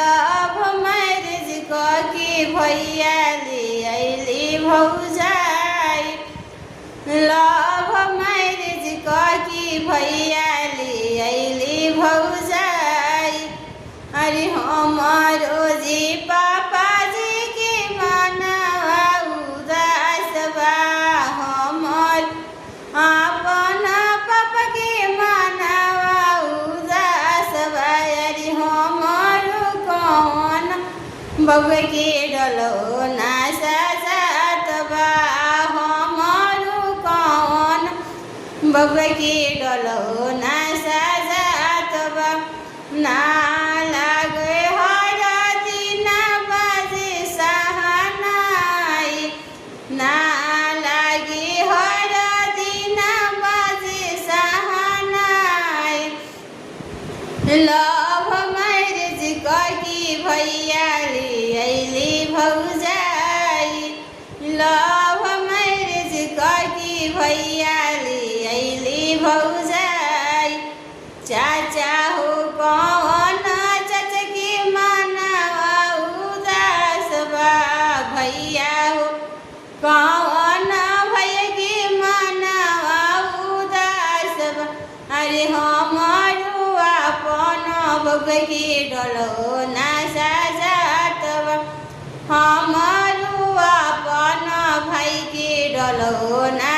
love marriage कके भैयाले अइली भौजाई लभ मैरिज कके भैयाले अइली भौजाई अरे हमारो जी पापाजी के मनवा उदास बा हमर अपन पापा के मनवा उदास बा अरे हमारो कौन बउआ के डलो ना सजात बा हमारो कौन बउआ के डलो ना सजात बा ना लागे हर दिन बाजे सहनाई ना लागे हर दिन बाजे सहनाई लभ मैरिज कके भैयाले अइली भौजाई लभ मैरिज कके भैयाले अइली भौजाई चाचा हो कौन चाचा के मनवा उदास बा भैया हो कौन भैया के मनवा उदास बा अरे हमारो अपन बउआ के डलो ना सजात बा हमारो अपन भाई के डलो ना